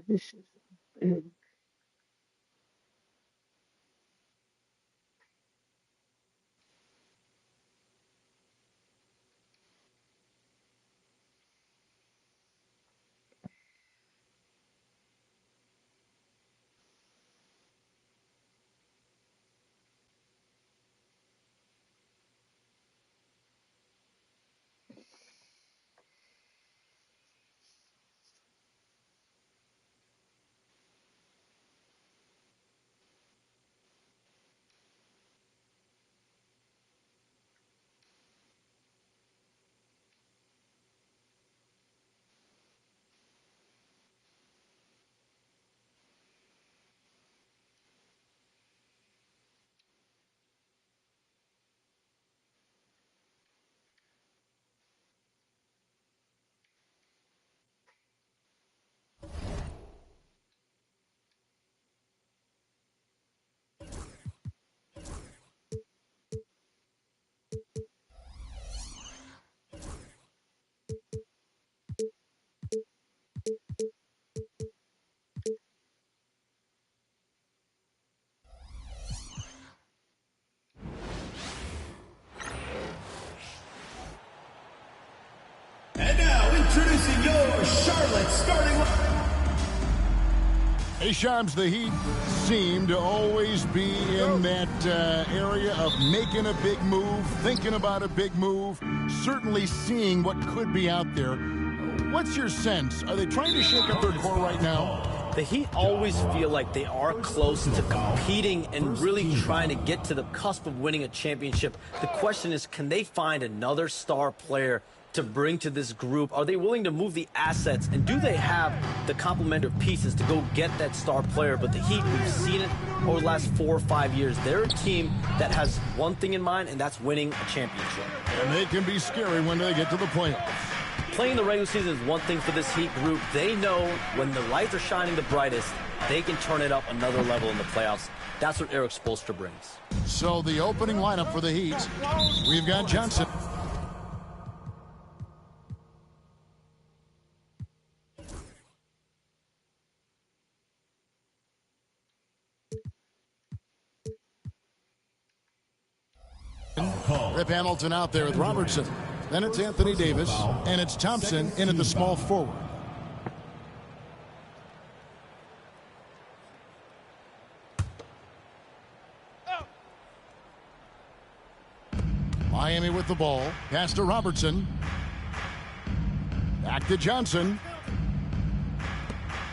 This is big. And now, introducing your Charlotte starting line. Hey, Shams, the Heat seem to always be in that area of making a big move, thinking about a big move, certainly seeing what could be out there. What's your sense? Are they trying to shake up their core right now? The Heat always feel like they are close to competing and really trying to get to the cusp of winning a championship. The question is, can they find another star player to bring to this group? Are they willing to move the assets, and do they have the complementary pieces to go get that star player? But the Heat, we've seen it over the last 4 or 5 years. They're a team that has one thing in mind, and that's winning a championship. And they can be scary when they get to the playoffs. Playing the regular season is one thing for this Heat group. They know when the lights are shining the brightest, they can turn it up another level in the playoffs. That's what Eric Spoelstra brings. So the opening lineup for the Heat, we've got Johnson. Rip Hamilton out there with Robertson. Then it's Anthony Davis, and it's Thompson in at the small forward. Miami with the ball. Pass to Robertson. Back to Johnson.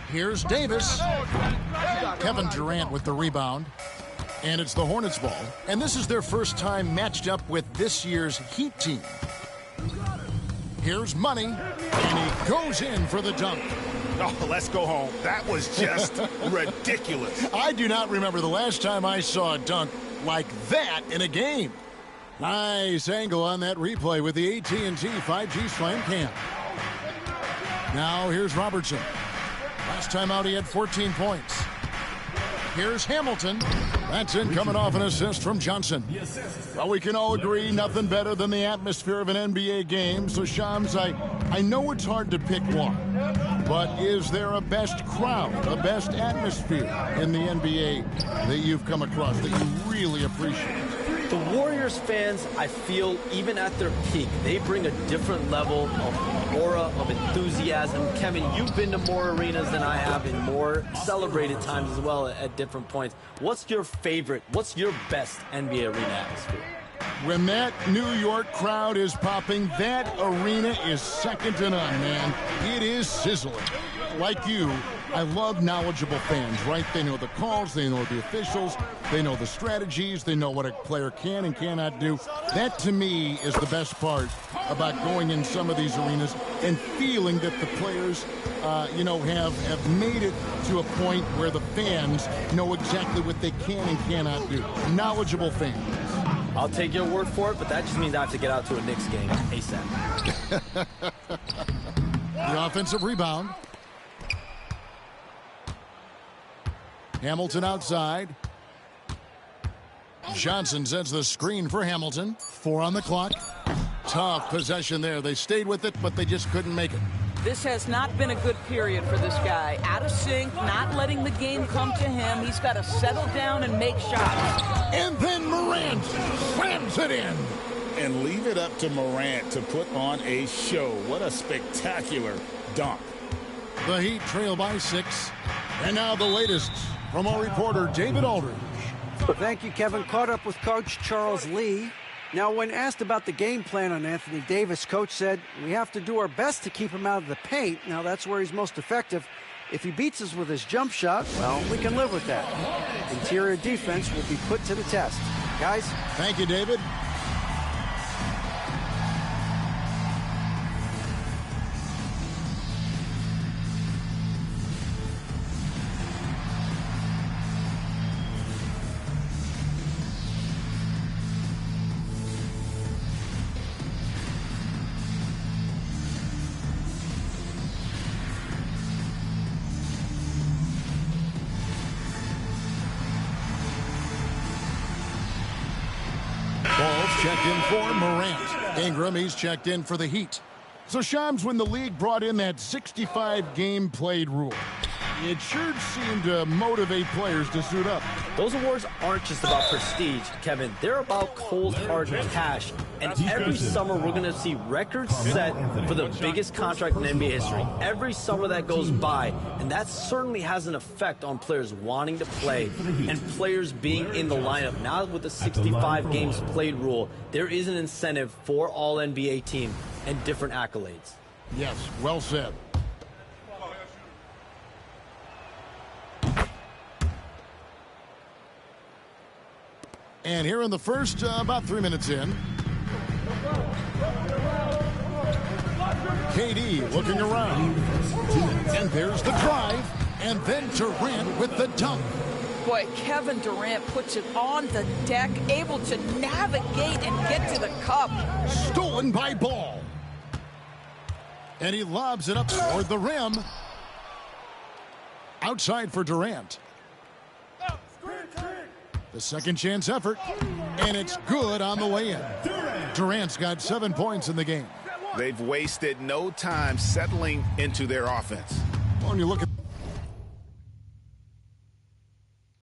Here's Davis. Kevin Durant with the rebound. And it's the Hornets ball. And this is their first time matched up with this year's Heat team. Here's Money, and he goes in for the dunk. Oh, let's go home. That was just ridiculous. I do not remember the last time I saw a dunk like that in a game. Nice angle on that replay with the AT&T 5G Slam Cam. Now here's Robertson. Last time out he had 14 points. Here's Hamilton. That's in, coming off an assist from Johnson. Well, we can all agree nothing better than the atmosphere of an NBA game. So, Shams, I know it's hard to pick one, but is there a best crowd, a best atmosphere in the NBA that you've come across that you really appreciate? The Warriors fans, I feel, even at their peak, they bring a different level of aura, of enthusiasm. Kevin, you've been to more arenas than I have in more celebrated times as well at different points. What's your favorite, what's your best NBA arena atmosphere? When that New York crowd is popping, that arena is second to none, man. It is sizzling. Like you, I love knowledgeable fans, right? They know the calls, they know the officials, they know the strategies, they know what a player can and cannot do. That, to me, is the best part about going in some of these arenas and feeling that the players, have made it to a point where the fans know exactly what they can and cannot do. Knowledgeable fans. I'll take your word for it, but that just means I have to get out to a Knicks game ASAP. The offensive rebound. Hamilton outside. Johnson sends the screen for Hamilton. 4 on the clock. Tough possession there. They stayed with it, but they just couldn't make it. This has not been a good period for this guy. Out of sync, not letting the game come to him. He's got to settle down and make shots. And then Morant slams it in. And leave it up to Morant to put on a show. What a spectacular dunk. The Heat trail by 6. And now the latest from our reporter, David Aldridge. Thank you, Kevin. Caught up with Coach Charles Lee. Now, when asked about the game plan on Anthony Davis, Coach said, we have to do our best to keep him out of the paint. Now, that's where he's most effective. If he beats us with his jump shot, well, we can live with that. Interior defense will be put to the test. Guys? Thank you, David. Ball's checked in for Morant. Ingram, he's checked in for the Heat. So, Shams, when the league brought in that 65 game played rule, it sure seemed to motivate players to suit up. Those awards aren't just about prestige, Kevin. They're about cold, hard cash. And every summer, we're going to see records set for the biggest contract in NBA history. Every summer that goes by, and that certainly has an effect on players wanting to play and players being in the lineup. Now with the 65 games played rule, there is an incentive for all NBA teams and different accolades. Yes, well said. And here in the first, about 3 minutes in, KD looking around. And there's the drive. And then Durant with the dunk. Boy, Kevin Durant puts it on the deck, able to navigate and get to the cup. Stolen by Ball. And he lobs it up toward the rim. Outside for Durant. The second chance effort, and it's good on the way in. Durant's got 7 points in the game. They've wasted no time settling into their offense. When you look at